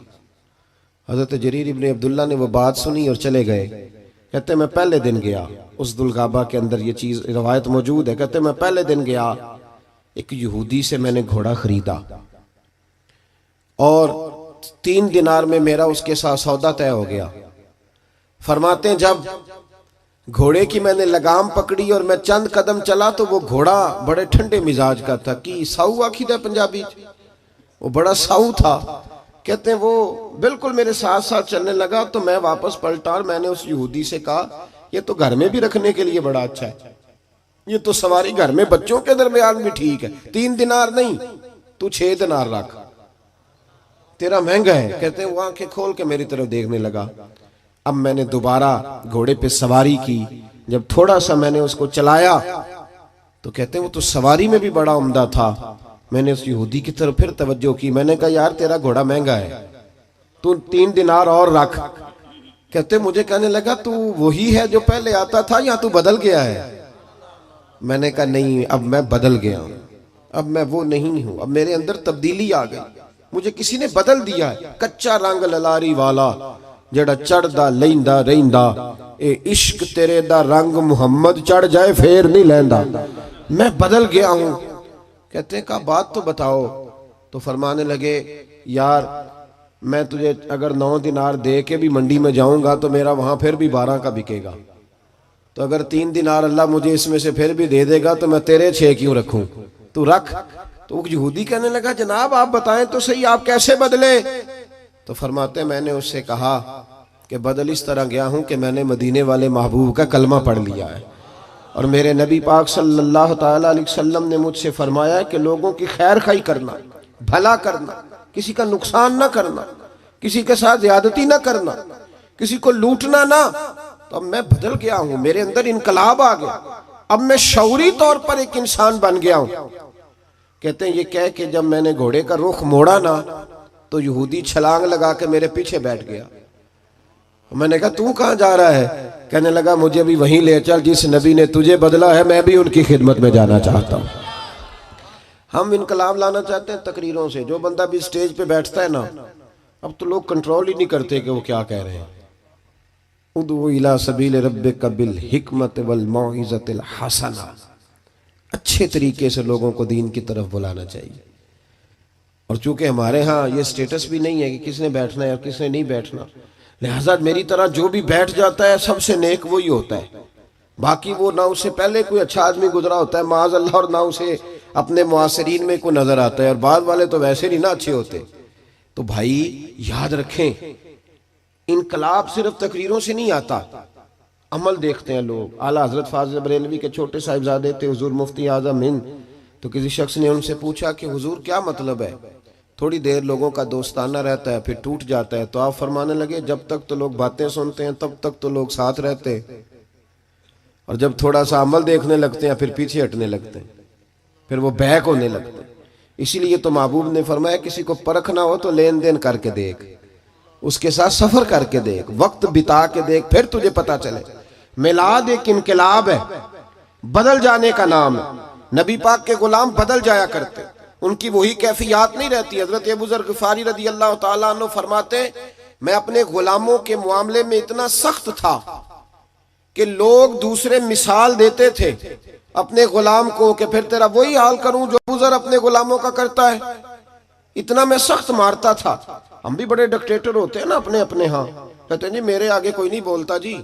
[SPEAKER 1] حضرت جریر ابن عبداللہ نے وہ بات سنی اور چلے گئے. کہتے میں پہلے دن گیا اس ذوالغابہ کے اندر یہ چیز روایت موجود ہے. کہتے میں پہلے دن گیا ایک یہودی سے میں نے گھوڑا خریدا اور 3 دینار میں میرا اس کے ساتھ سودا طے ہو گیا. فرماتے ہیں جب گھوڑے کی میں نے لگام پکڑی اور میں چند قدم چلا تو وہ گھوڑا بڑے ٹھنڈے مزاج کا تھا کہ ساؤ آکھی تھا پنجابی وہ بڑا ساؤ تھا. کہتے ہیں وہ بالکل میرے ساتھ ساتھ چلنے لگا تو میں واپس پلٹا اور میں نے اس یہودی سے کہا یہ تو گھر میں بھی رکھنے کے لیے بڑا اچھا ہے یہ تو سواری گھر میں بچوں کے درمیان بھی ٹھیک ہے 3 دینار نہیں تو 6 دینار رکھ تیرا مہنگا ہے. کہتے ہیں وہ آنکھیں کھول کے میری طرف دیکھنے لگا. اب میں نے دوبارہ گھوڑے پہ سواری کی جب تھوڑا سا میں نے اس کو چلایا تو کہتے ہیں وہ تو سواری میں بھی بڑا عمدہ تھا. میں نے اس یہودی کی طرف پھر توجہ کی میں نے کہا یار تیرا گھوڑا مہنگا ہے تو 3 دینار اور رکھ. کہتے مجھے کہنے لگا تو وہی ہے جو پہلے آتا تھا یا تو بدل گیا ہے. میں نے کہا نہیں اب میں بدل گیا ہوں اب میں وہ نہیں ہوں اب میرے اندر تبدیلی آ گئی مجھے کسی نے بدل دیا ہے. کچا رنگ للاری والا جڑا چڑھ دا لیندا ریندا اے عشق تیرے دا رنگ محمد چڑھ جائے پھر نہیں لیندا میں بدل گیا ہوں. کہتے ہیں کہا بات تو بتاؤ. تو فرمانے لگے یار میں تجھے اگر 9 دینار دے کے بھی منڈی میں جاؤں گا تو میرا وہاں پھر بھی 12 کا بکے گا تو اگر 3 دینار اللہ مجھے اس میں سے پھر بھی دے دے گا تو میں تیرے 6 کیوں رکھوں تو رکھ. تو یہودی کہنے لگا جناب آپ بتائیں تو صحیح آپ کیسے بدلے. تو فرماتے ہیں میں نے اس سے کہا کہ بدل اس طرح گیا ہوں کہ میں نے مدینے والے محبوب کا کلمہ پڑھ لیا ہے اور میرے نبی پاک صلی اللہ تعالیٰ علیہ وسلم نے مجھ سے فرمایا کہ لوگوں کی خیر خواہی کرنا بھلا کرنا کسی کا نقصان نہ کرنا کسی کے ساتھ زیادتی نہ کرنا کسی کو لوٹنا نہ. تو اب میں بدل گیا ہوں میرے اندر انقلاب آ گیا اب میں شعوری طور پر ایک انسان بن گیا ہوں. کہتے ہیں یہ کہہ کہ جب میں نے گھوڑے کا رخ موڑا نا تو یہودی چھلانگ لگا کے میرے پیچھے بیٹھ گیا. میں نے کہا تو کہاں جا رہا ہے. کہنے لگا مجھے بھی وہیں لے چل جس نبی نے تجھے بدلا ہے میں بھی ان کی خدمت میں جانا چاہتا ہوں. ہم انقلاب لانا چاہتے ہیں تقریروں سے. جو بندہ بھی سٹیج پہ بیٹھتا ہے نا اب تو لوگ کنٹرول ہی نہیں کرتے کہ وہ کیا کہہ رہے ہیں. ادعو الی سبیل ربک بالحکمت والموعظۃ الحسنہ اچھے طریقے سے لوگوں کو دین کی طرف بلانا چاہیے. اور چونکہ ہمارے ہاں یہ سٹیٹس بھی نہیں ہے کہ کس نے بیٹھنا ہے اور کس نے نہیں بیٹھنا لہٰذا میری طرح جو بھی بیٹھ جاتا ہے سب سے نیک وہی ہوتا ہے. باقی وہ نہ اسے پہلے کوئی اچھا آدمی گزرا ہوتا ہے معاذ اللہ اور نہ اسے اپنے معاصرین میں کوئی نظر آتا ہے اور بعض والے تو ویسے نہیں نہ اچھے ہوتے. تو بھائی یاد رکھیں انقلاب صرف تقریروں سے نہیں آتا عمل دیکھتے ہیں لوگ. اعلیٰ حضرت فاضل بریلوی کے چھوٹے صاحبزادے تھے حضور مفتی اعظم ہند. تو کسی شخص نے ان سے پوچھا کہ حضور کیا مطلب ہے تھوڑی دیر لوگوں کا دوستانہ رہتا ہے پھر ٹوٹ جاتا ہے. تو آپ فرمانے لگے جب تک تو لوگ باتیں سنتے ہیں تب تک تو لوگ ساتھ رہتے ہیں اور جب تھوڑا سا عمل دیکھنے لگتے ہیں پھر پیچھے ہٹنے لگتے ہیں پھر وہ بیک ہونے لگتے ہیں.
[SPEAKER 2] اسی لیے تو محبوب نے فرمایا کسی کو پرکھنا ہو تو لین دین کر کے دیکھ، اس کے ساتھ سفر کر کے دیکھ، وقت بتا کے دیکھ، پھر تجھے پتا چلے۔ میلاد ایک انقلاب ہے، بدل جانے کا نام ہے۔ نبی پاک کے غلام بدل جایا کرتے، ان کی وہی کیفیات نہیں رہتی۔ حضرت ابو ذر غفاری رضی اللہ تعالیٰ عنہ فرماتے میں اپنے غلاموں کے معاملے میں اتنا سخت تھا کہ لوگ دوسرے مثال دیتے تھے اپنے غلام کو کہ پھر تیرا وہی حال کروں جو ابو ذر اپنے غلاموں کا کرتا ہے۔ اتنا میں سخت مارتا تھا۔ ہم بھی بڑے ڈکٹیٹر ہوتے ہیں نا اپنے ہاں، کہتے ہیں جی میرے آگے کوئی نہیں بولتا جی،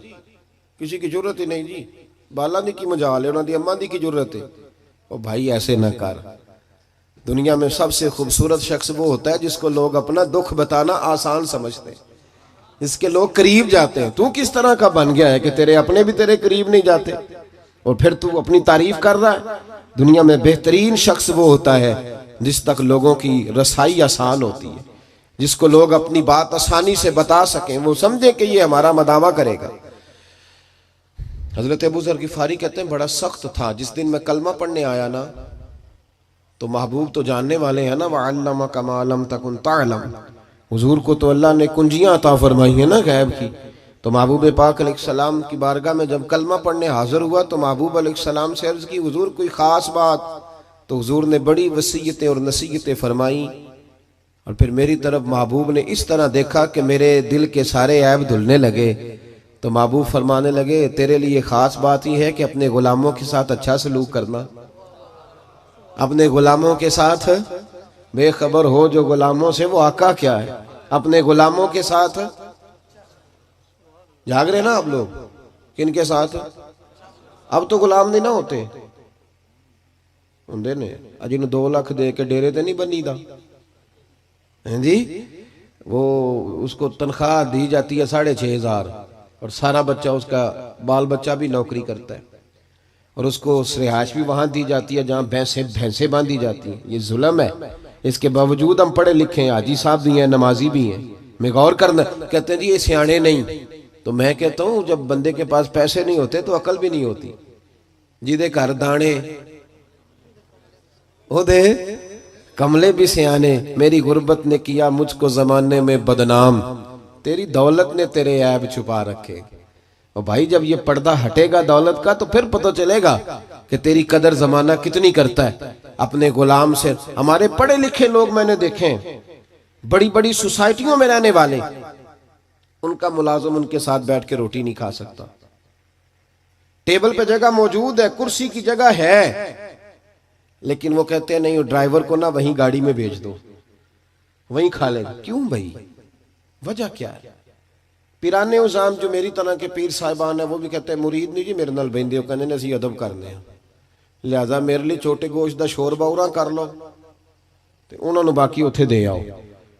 [SPEAKER 2] کسی کی ضرورت ہی نہیں جی، بالا دی کی مجال ہے، انہوں دی اماں دی کی ضرورت ہے۔ او بھائی ایسے نہ کر۔ دنیا میں سب سے خوبصورت شخص وہ ہوتا ہے جس کو لوگ اپنا دکھ بتانا آسان سمجھتے ہیں، اس کے لوگ قریب جاتے ہیں۔ تو کس طرح کا بن گیا ہے کہ تیرے اپنے بھی تیرے قریب نہیں جاتے اور پھر تو اپنی تعریف کر رہا ہے؟ دنیا میں بہترین شخص وہ ہوتا ہے جس تک لوگوں کی رسائی آسان ہوتی ہے، جس کو لوگ اپنی بات آسانی سے بتا سکیں، وہ سمجھے کہ یہ ہمارا مداوع کرے گا۔ حضرت ابو ذر غفاری کہتے ہیں بڑا سخت تھا۔ جس دن میں کلمہ پڑھنے آیا نا تو محبوب تو جاننے والے ہیں نا، وَعَلَّمَكَ مَا لَمْ تَكُنْ تَعْلَمْ، حضور کو تو اللہ نے کنجیاں عطا فرمائی ہیں نا غیب کی۔ تو محبوب پاک علیہ السلام کی بارگاہ میں جب کلمہ پڑھنے حاضر ہوا تو محبوب علیہ السلام سے عرض کی حضور کوئی خاص بات؟ تو حضور نے بڑی وصیتیں اور نصیحتیں فرمائیں، اور پھر میری طرف محبوب نے اس طرح دیکھا کہ میرے دل کے سارے عیب دھلنے لگے۔ تو محبوب فرمانے لگے تیرے لیے خاص بات ہی ہے کہ اپنے غلاموں کے ساتھ اچھا سلوک کرنا، اپنے غلاموں کے ساتھ بے خبر ہو جو غلاموں سے وہ آقا کیا ہے۔ اپنے غلاموں کے ساتھ جاگ رہے نا آپ لوگ، کن کے ساتھ؟ اب تو غلام نہیں نہ ہوتے ہوں نے اجن 2 لاکھ دے کے ڈیرے تے نہیں بنی دا جی، وہ اس کو تنخواہ دی جاتی ہے 6,500 اور سارا بچہ اس کا بال بچہ بھی نوکری کرتا ہے، اور اس کو رہائش بھی وہاں دی جاتی ہے جہاں بھینسیں باندھی جاتی ہیں۔ یہ ظلم ہے۔ اس کے باوجود ہم پڑھے لکھے ہیں، حاجی صاحب بھی ہیں، نمازی بھی ہیں، میں غور کرنا کہتے ہیں جی یہ سیانے نہیں۔ تو میں کہتا ہوں جب بندے کے پاس پیسے نہیں ہوتے تو عقل بھی نہیں ہوتی۔ جیدے گھر دانے او دے کملے بھی سیانے، میری غربت نے کیا مجھ کو زمانے میں بدنام، تیری دولت نے تیرے عیب چھپا رکھے۔ اور بھائی جب یہ پردہ ہٹے گا دولت کا تو پھر پتہ چلے گا کہ تیری قدر زمانہ کتنی کرتا ہے۔ اپنے غلام سے ہمارے پڑھے لکھے لوگ میں نے دیکھے ہیں، بڑی بڑی سوسائٹیوں میں رہنے والے، ان کا ملازم ان کے ساتھ بیٹھ کے روٹی نہیں کھا سکتا۔ ٹیبل پہ جگہ موجود ہے، کرسی کی جگہ ہے، لیکن وہ کہتے ہیں نہیں ڈرائیور کو نہ وہیں گاڑی میں بھیج دو، وہیں کھا لے گا۔ کیوں بھائی؟ وجہ کیا ہے؟ پیرانے عظام جو میری طرح کے پیر صاحبان ہیں وہ بھی کہتے ہیں مرید نہیں جی میرے نال بہندے ہو، کہنے اسی ادب کرنے ہیں، لہذا میرے لیے چھوٹے گوشت دا شوربہ اورا کر لو تے انہوں نے باقی اتھے دے آؤ۔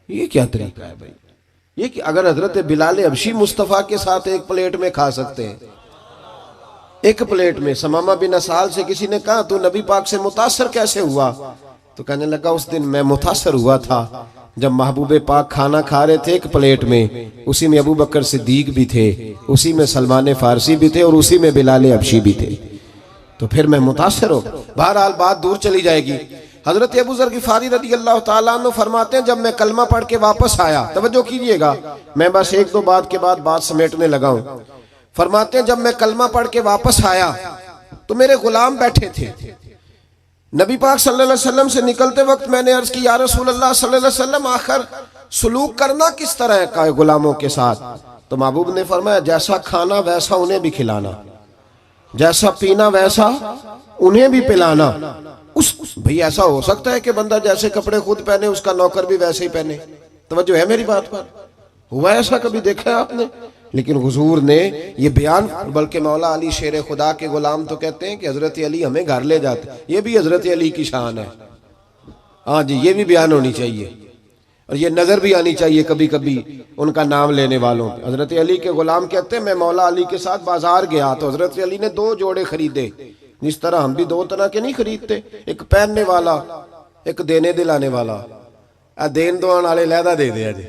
[SPEAKER 2] یہ کیا طریقہ ہے بھائی؟ یہ کہ اگر حضرت بلال حبشی مصطفیٰ کے ساتھ ایک پلیٹ میں کھا سکتے ہیں، ایک پلیٹ میں، سمامہ بن اسال سے کسی نے کہا تو نبی پاک سے متاثر کیسے ہوا؟ تو کہنے لگا اس دن میں متاثر ہوا تھا جب محبوب پاک کھانا کھا رہے تھے ایک پلیٹ میں، اسی میں ابو بکر صدیق بھی تھے، اسی میں سلمان فارسی بھی تھے، اور اسی میں بلال حبشی بھی تھے، تو پھر میں متاثر ہو۔ بہرحال بات دور چلی جائے گی۔ حضرت ابو ذر غفاری رضی اللہ تعالیٰ عنہ فرماتے ہیں جب میں کلمہ پڑھ کے واپس آیا، توجہ کیجئے گا میں بس 1-2 بات کے بعد بات سمیٹنے لگا ہوں۔ فرماتے ہیں جب میں کلمہ پڑھ کے واپس آیا تو میرے غلام بیٹھے تھے، نبی پاک صلی اللہ علیہ وسلم سے نکلتے وقت میں نے عرض کی یا رسول اللہ صلی اللہ علیہ وسلم آخر سلوک کرنا کس طرح کا ہے غلاموں کے ساتھ؟ تو محبوب نے فرمایا جیسا کھانا ویسا انہیں بھی کھلانا، جیسا پینا ویسا انہیں بھی پلانا۔ بھئی ایسا ہو سکتا ہے کہ بندہ جیسے کپڑے خود پہنے اس کا نوکر بھی ویسے ہی پہنے؟ توجہ ہے میری بات پر؟ ہوا ایسا کبھی دیکھا ہے آپ نے؟ لیکن حضور نے یہ بیان، بلکہ مولا علی شیر خدا کے غلام تو کہتے ہیں کہ حضرت علی ہمیں گھر لے جاتے، یہ بھی حضرت علی کی شان ہے۔ ہاں جی یہ بھی بیان ہونی چاہیے، اور یہ نظر بھی آنی چاہیے کبھی کبھی ان کا نام لینے والوں۔ حضرت علی کے غلام کہتے ہیں میں مولا علی کے ساتھ بازار گیا تو حضرت علی نے 2 جوڑے خریدے، جس طرح ہم بھی 2 طرح کے نہیں خریدتے، ایک پہننے والا ایک دینے دلانے والا۔ دین دوان والے لہدہ دے دیا جی،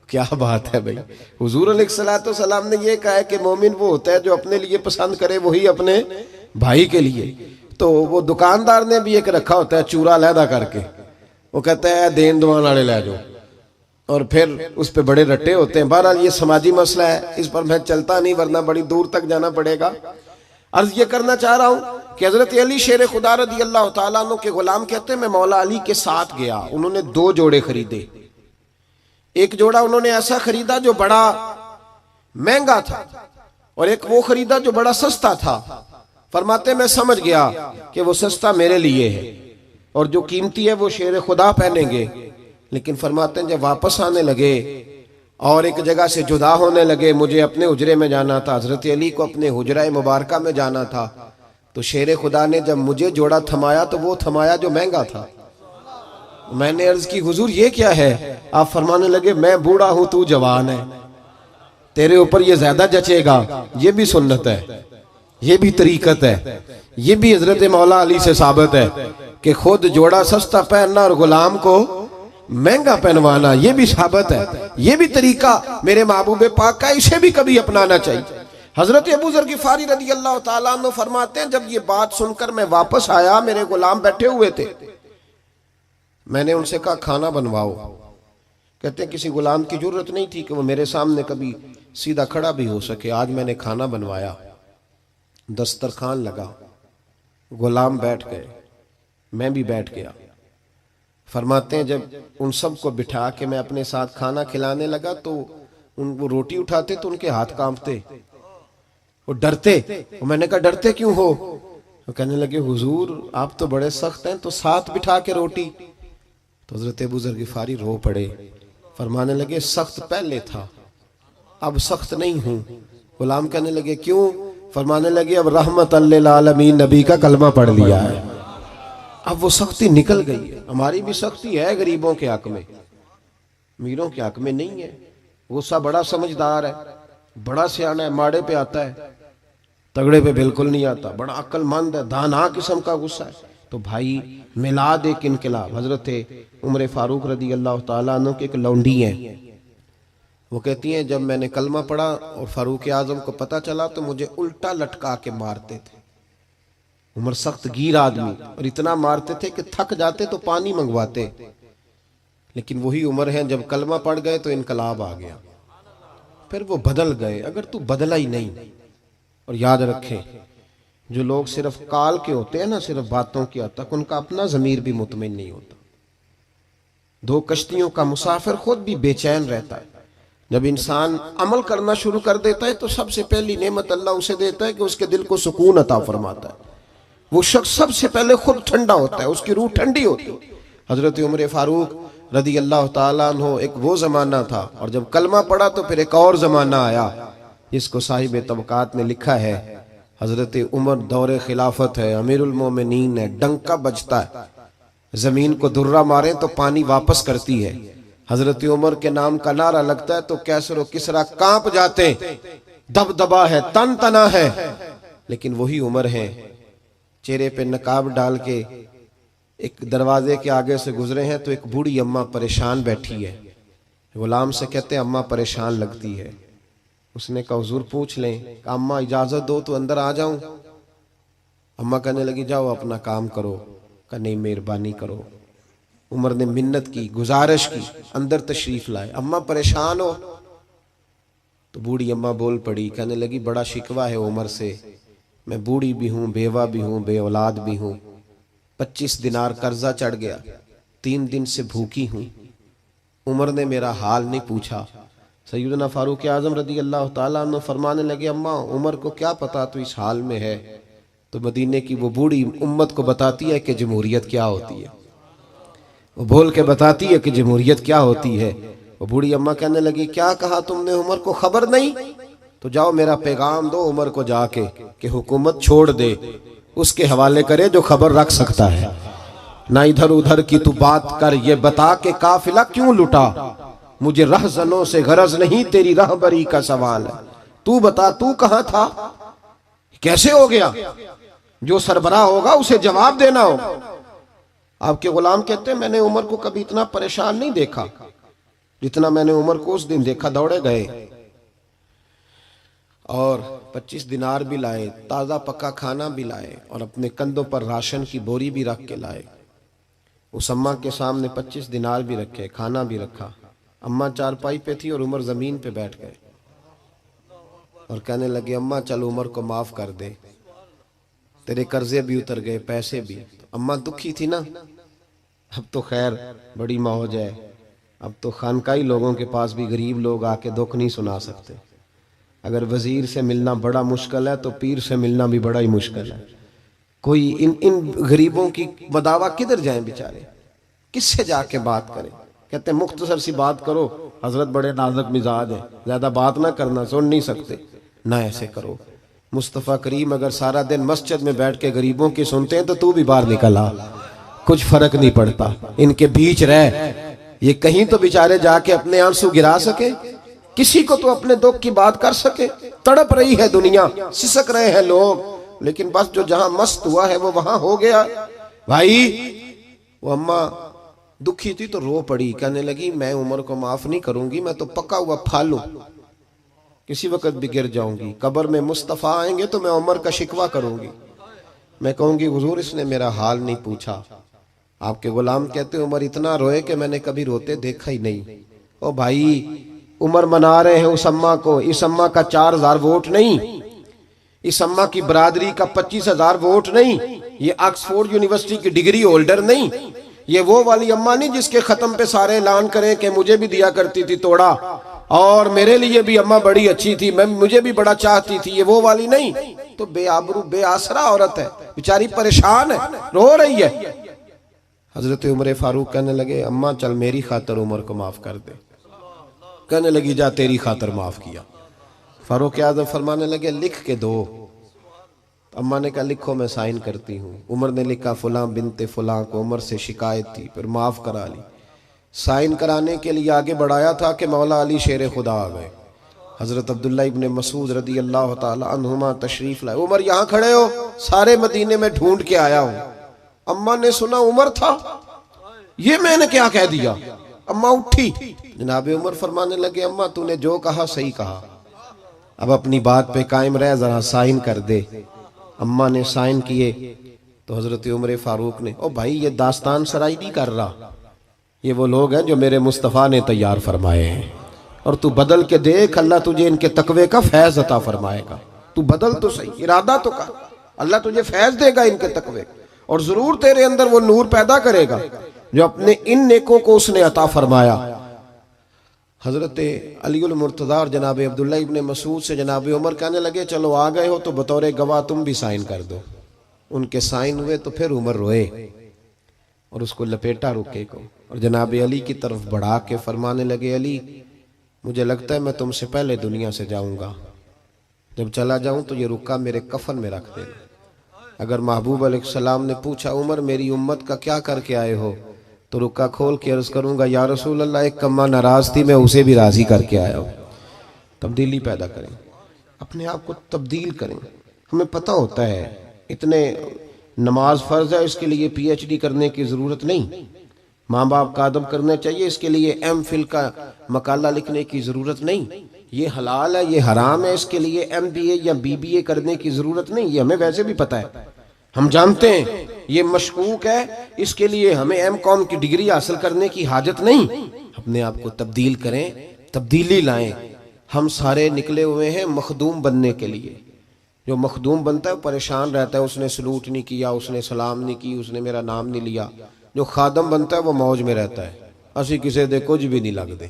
[SPEAKER 2] کیا بات ہے بھائی۔ حضور علیہ السلام نے یہ کہا ہے کہ مومن وہ ہوتا ہے جو اپنے لیے پسند کرے وہی اپنے بھائی کے لیے۔ تو وہ دکاندار نے بھی ایک رکھا ہوتا ہے چورا لہدہ کر کے، وہ کہتا ہے دین دوان والے لے جاؤ، اور پھر اس پہ بڑے رٹے ہوتے ہیں. بہرحال یہ سماجی مسئلہ ہے، اس پر میں چلتا نہیں ورنہ بڑی دور تک جانا پڑے گا. عرض یہ کرنا چاہ رہا ہوں کہ حضرت علی شیر خدا رضی اللہ تعالیٰ عنہ کے غلام کہتے ہیں میں مولا علی کے ساتھ گیا. انہوں نے 2 جوڑے خریدے. ایک جوڑا انہوں نے ایسا خریدا جو بڑا مہنگا تھا، اور ایک وہ خریدا جو بڑا سستا تھا. فرماتے میں سمجھ گیا کہ وہ سستا میرے لیے ہے اور جو قیمتی ہے وہ شیر خدا پہنیں گے. لیکن فرماتے ہیں جب واپس آنے لگے اور ایک جگہ سے جدا ہونے لگے، مجھے اپنے حجرے میں جانا تھا، حضرت علی کو اپنے حجرہ مبارکہ میں جانا تھا، تو شیر خدا نے جب مجھے جوڑا تھمایا تو وہ تھمایا جو مہنگا تھا. میں نے عرض کی حضور یہ کیا ہے؟ آپ فرمانے لگے میں بوڑھا ہوں تو جوان ہے، تیرے اوپر یہ زیادہ جچے گا. یہ بھی سنت ہے، یہ بھی طریقت ہے، یہ بھی حضرت مولا علی سے ثابت ہے کہ خود جوڑا سستا پہننا اور غلام کو مہنگا پہنوانا، یہ بھی ثابت ہے. یہ بھی طریقہ میرے محبوب پاک کا، اسے بھی کبھی اپنانا چاہیے. حضرت ابو ذر غفاری رضی اللہ تعالیٰ عنہ فرماتے ہیں جب یہ بات سن کر میں واپس آیا، میرے غلام بیٹھے ہوئے تھے، میں نے ان سے کہا کھانا بنواؤ. کہتے ہیں کسی غلام کی جرت نہیں تھی کہ وہ میرے سامنے کبھی سیدھا کھڑا بھی ہو سکے. آج میں نے کھانا بنوایا، دسترخوان لگا، غلام بیٹھ گئے، میں بھی بیٹھ گیا. فرماتے ہیں جب ان سب کو بٹھا کے میں اپنے ساتھ کھانا کھلانے لگا تو وہ روٹی اٹھاتے تو ان کے ہاتھ کانپتے، وہ ڈرتے. میں نے کہا ڈرتے کیوں ہو؟ وہ کہنے لگے حضور آپ تو بڑے سخت ہیں، تو ساتھ بٹھا کے روٹی. تو حضرت ابو ذر غفاری رو پڑے، فرمانے لگے سخت پہلے تھا اب سخت نہیں ہوں. غلام کہنے لگے کیوں؟ فرمانے لگے اب رحمت للعالمین نبی کا کلمہ پڑھ لیا ہے، اب وہ سختی نکل گئی ہے. ہماری بھی سختی ہے غریبوں کے حق میں، امیروں کے حق میں نہیں ہے. غصہ بڑا سمجھدار ہے، بڑا سیانا ہے، ماڑے پہ آتا ہے، تگڑے پہ بالکل نہیں آتا، بڑا عقل مند ہے، دانا قسم کا غصہ ہے. تو بھائی میلاد ایک انقلاب. حضرت عمر فاروق رضی اللہ تعالیٰ عنہ کے ایک لونڈی ہیں، وہ کہتی ہیں جب میں نے کلمہ پڑھا اور فاروق اعظم کو پتہ چلا تو مجھے الٹا لٹکا کے مارتے تھے. عمر سخت گیر آدمی، اور اتنا مارتے تھے کہ تھک جاتے تو پانی منگواتے. لیکن وہی عمر ہیں جب کلمہ پڑھ گئے تو انقلاب آ گیا، پھر وہ بدل گئے. اگر تو بدلا ہی نہیں. اور یاد رکھیں جو لوگ صرف کال کے ہوتے ہیں نا، صرف باتوں کے حد تک، ان کا اپنا ضمیر بھی مطمئن نہیں ہوتا. 2 کشتیوں کا مسافر خود بھی بے چین رہتا ہے. جب انسان عمل کرنا شروع کر دیتا ہے تو سب سے پہلی نعمت اللہ اسے دیتا ہے کہ اس کے دل کو سکون عطا فرماتا ہے. وہ شخص سب سے پہلے خود ٹھنڈا ہوتا ہے، اس کی روح ٹھنڈی ہوتی ہے. حضرت عمر فاروق رضی اللہ تعالیٰ عنہ ایک وہ زمانہ تھا، اور جب کلمہ پڑھا تو پھر ایک اور زمانہ آیا جس کو صاحب طبقات نے لکھا ہے حضرت عمر دور خلافت ہے، امیر المومنین ہے، ڈنکا بجتا ہے، زمین کو درہ مارے تو پانی واپس کرتی ہے. حضرت عمر کے نام کا نعرہ لگتا ہے تو کیسر و کسرا کانپ جاتے، دبدبا ہے، تن تنا ہے. لیکن وہی عمر ہیں، چہرے پہ نقاب ڈال کے ایک دروازے کے آگے سے گزرے ہیں تو ایک بوڑھی اماں پریشان بیٹھی ہے. غلام سے کہتے ہیں اماں پریشان لگتی ہے. اس نے کہا حضور پوچھ لیں. کہ اماں اجازت دو تو اندر آ جاؤں. اماں کہنے لگی جاؤ اپنا کام کرو. کہ نہیں مہربانی کرو. عمر نے منت کی، گزارش کی، اندر تشریف لائے. اماں پریشان ہو؟ تو بوڑھی اماں بول پڑی، کہنے لگی بڑا شکوہ ہے عمر سے، میں بوڑھی بھی ہوں، بیوہ بھی ہوں، بے اولاد بھی ہوں، 25 دینار قرضہ چڑھ گیا، 3 دن سے بھوکی ہوں. عمر نے میرا حال نہیں پوچھا. سیدنا فاروق اعظم رضی اللہ تعالیٰ عنہ فرمانے لگے اماں عمر کو کیا پتا تو اس حال میں ہے. تو مدینے کی وہ بوڑھی امت کو بتاتی ہے کہ جمہوریت کیا ہوتی ہے، وہ بول کے بتاتی ہے کہ جمہوریت کیا ہوتی ہے. وہ بوڑھی اماں کہنے لگی کیا کہا تم نے عمر کو خبر نہیں؟ تو جاؤ میرا پیغام دو عمر کو جا کے کہ حکومت چھوڑ دے، اس کے حوالے کرے جو خبر رکھ سکتا ہے. نہ ادھر ادھر کی تو بات کر، یہ بتا کہ قافلہ کیوں لٹا، مجھے رہزنوں سے غرض نہیں، تیری رہبری کا سوال ہے. تو بتا تو کہاں تھا، کیسے ہو گیا؟ جو سربراہ ہوگا اسے جواب دینا ہوگا. آپ کے غلام کہتے ہیں میں نے عمر کو کبھی اتنا پریشان نہیں دیکھا جتنا میں نے عمر کو اس دن دیکھا. دوڑے گئے اور 25 دینار بھی لائے، تازہ پکا کھانا بھی لائے، اور اپنے کندھوں پر راشن کی بوری بھی رکھ کے لائے. اس اماں کے سامنے 25 دینار بھی رکھے، کھانا بھی رکھا. اماں چارپائی پہ تھی اور عمر زمین پہ بیٹھ گئے اور کہنے لگے اماں چل عمر کو معاف کر دے، تیرے قرضے بھی اتر گئے، پیسے بھی. اماں دکھی تھی نا، اب تو خیر بڑی موج ہے، اب تو خانقاہی لوگوں کے پاس بھی غریب لوگ آ کے دکھ نہیں سنا سکتے. اگر وزیر سے ملنا بڑا مشکل ہے تو پیر سے ملنا بھی بڑا ہی مشکل ہے. کوئی ان غریبوں کی مداوا کدھر جائیں بیچارے، کس سے جا کے بات کریں؟ کہتے ہیں مختصر سی بات کرو، حضرت بڑے نازک مزاج ہیں، زیادہ بات نہ کرنا، سن نہیں سکتے. نہ ایسے کرو. مصطفیٰ کریم اگر سارا دن مسجد میں بیٹھ کے غریبوں کی سنتے ہیں تو بھی باہر نکل آ، کچھ فرق نہیں پڑتا. ان کے بیچ رہ، یہ کہیں تو بیچارے جا کے اپنے آنسو گرا سکے، کسی کو تو اپنے دکھ کی بات کر سکے. تڑپ رہی ہے دنیا، سسک رہے ہیں لوگ، لیکن بس جو جہاں مست ہوا ہے وہ وہاں ہو گیا. بھائی وہ اماں دکھی تھی تو رو پڑی، کہنے لگی میں عمر کو معاف نہیں کروں گی، میں تو پکا ہوا پھالوں، کسی وقت بھی گر جاؤں گی. قبر میں مصطفیٰ آئیں گے تو میں عمر کا شکوہ کروں گی، میں کہوں گی حضور اس نے میرا حال نہیں پوچھا. آپ کے غلام کہتے عمر اتنا روئے کہ میں نے کبھی روتے دیکھا ہی نہیں. او بھائی عمر منا رہے ہیں اس اماں کو، اس اماں کا 4000 ووٹ نہیں، اس اماں کی برادری کا 25,000 ووٹ نہیں، یہ آکسفورڈ یونیورسٹی کی ڈگری ہولڈر نہیں، یہ وہ والی اماں نہیں جس کے ختم پہ سارے اعلان کریں کہ مجھے بھی دیا کرتی تھی توڑا اور میرے لیے بھی اماں بڑی اچھی تھی، مجھے بھی بڑا چاہتی تھی، یہ وہ والی نہیں. تو بے آبرو بے آسرا عورت ہے، بیچاری پریشان ہے، رو رہی ہے. حضرت عمر فاروق کہنے لگے اماں چل میری خاطر عمر کو معاف کر دے. کہنے لگی جا تیری خاطر معاف کیا. فاروق اعظم فرمانے لگے لکھ کے دو. اماں نے کہا لکھو میں سائن کرتی ہوں. عمر نے لکھا فلاں بنت فلاں کو عمر سے شکایت تھی، پھر معاف کرا لی. سائن کرانے کے لیے آگے بڑھایا تھا کہ مولا علی شیر خدا آ گئے. حضرت عبداللہ ابن مسعود رضی اللہ تعالی عنہما تشریف لائے. عمر یہاں کھڑے ہو، سارے مدینے میں ڈھونڈ کے آیا ہوں. اماں نے سنا عمر تھا، یہ میں نے کیا کہہ دیا. اماں اٹھی، جناب عمر فرمانے لگے اماں تو نے جو کہا صحیح کہا، اب اپنی بات پہ قائم رہ، ذرا سائن کر دے. اماں نے سائن کیے تو حضرت عمر فاروق نے او بھائی یہ داستان سرائی نہیں کر رہا، یہ وہ لوگ ہیں جو میرے مصطفیٰ نے تیار فرمائے ہیں، اور تو بدل کے دیکھ اللہ تجھے ان کے تقوی کا فیض عطا فرمائے گا. تو بدل تو صحیح، ارادہ تو کر، اللہ تجھے فیض دے گا ان کے تقوی، اور ضرور تیرے اندر وہ نور پیدا کرے گا جو اپنے ان نیکوں کو اس نے عطا فرمایا. حضرت علی المرتضی اور جناب عبداللہ ابن مسعود سے جناب عمر کہنے لگے چلو آ گئے ہو تو بطور گواہ تم بھی سائن کر دو. ان کے سائن ہوئے تو پھر عمر روئے اور اس کو لپیٹا رکے کو، اور جناب علی کی طرف بڑھا کے فرمانے لگے علی مجھے لگتا ہے میں تم سے پہلے دنیا سے جاؤں گا، جب چلا جاؤں تو یہ رکا میرے کفن میں رکھ دینا. اگر محبوب علیہ السلام نے پوچھا عمر میری امت کا کیا کر کے آئے ہو، تو رکا کھول کے عرض کروں گا یا رسول اللہ ایک کما ناراض تھی میں اسے بھی راضی کر کے آیا ہوں. تبدیلی پیدا کریں، اپنے آپ کو تبدیل کریں. ہمیں پتہ ہوتا ہے اتنے نماز فرض ہے، اس کے لیے پی ایچ ڈی کرنے کی ضرورت نہیں، ماں باپ کا ادب کرنا چاہیے، اس کے لیے ایم فل کا مقالہ لکھنے کی ضرورت نہیں. یہ حلال ہے یہ حرام ہے، اس کے لیے ایم بی اے یا بی بی اے کرنے کی ضرورت نہیں، یہ ہمیں ویسے بھی پتہ ہے، ہم جانتے ہیں یہ مشکوک ہے، اس کے لیے ہمیں ایم کام کی ڈگری حاصل کرنے کی حاجت نہیں. اپنے آپ کو تبدیل کریں، تبدیلی لائیں. ہم سارے نکلے ہوئے ہیں مخدوم بننے کے لیے. جو مخدوم بنتا ہے وہ پریشان رہتا ہے، اس نے سلوٹ نہیں کیا، اس نے سلام نہیں کی، اس نے میرا نام نہیں لیا. جو خادم بنتا ہے وہ موج میں رہتا ہے، اسی کسی دے کچھ بھی نہیں لگ دے،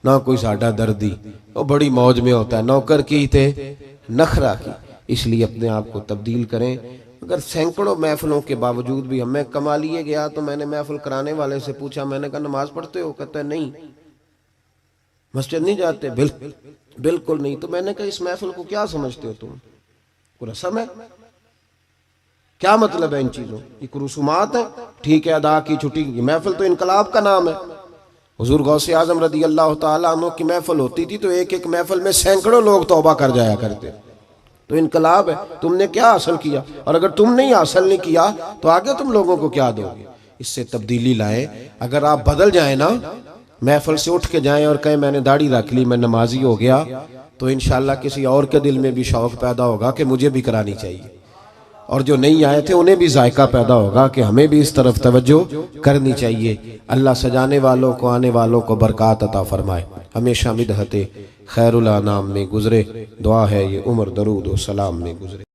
[SPEAKER 2] نہ کوئی ساڈا دردی، وہ بڑی موج میں ہوتا ہے. نوکر کی تھے نخرہ کی. اس لیے اپنے آپ کو تبدیل کریں. اگر سینکڑوں محفلوں کے باوجود بھی ہمیں کما لیے گیا تو میں نے محفل کرانے والے سے پوچھا، میں نے کہا نماز پڑھتے ہو؟ کہتا ہے نہیں. مسجد نہیں جاتے؟ بالکل نہیں. تو میں نے کہا اس محفل کو کیا سمجھتے ہو تم؟ کوئی رسم ہے؟ کیا مطلب ہے ان چیزوں؟ یہ کوئی رسومات ہیں؟ ٹھیک ہے ادا کی چھٹی. یہ محفل تو انقلاب کا نام ہے. حضور غوث اعظم رضی اللہ تعالیٰ عنہ کی محفل ہوتی تھی تو ایک ایک محفل میں سینکڑوں لوگ توبہ کر جایا کرتے. تو انقلاب ہے. تم نے کیا حاصل کیا؟ اور اگر تم نہیں حاصل نہیں کیا تو آگے تم لوگوں کو کیا دو گے؟ اس سے تبدیلی لائیں. اگر آپ بدل جائیں نا، محفل سے اٹھ کے جائیں اور کہیں میں نے داڑھی رکھ لی میں نمازی ہو گیا، تو انشاءاللہ کسی اور کے دل میں بھی شوق پیدا ہوگا کہ مجھے بھی کرانی چاہیے. اور جو نہیں آئے تھے انہیں بھی ذائقہ پیدا ہوگا کہ ہمیں بھی اس طرف توجہ کرنی چاہیے۔ اللہ سجانے والوں کو، آنے والوں کو برکات عطا فرمائے، ہمیشہ مدحت خیر الانام میں گزرے۔ دعا ہے یہ عمر درود و سلام میں گزرے۔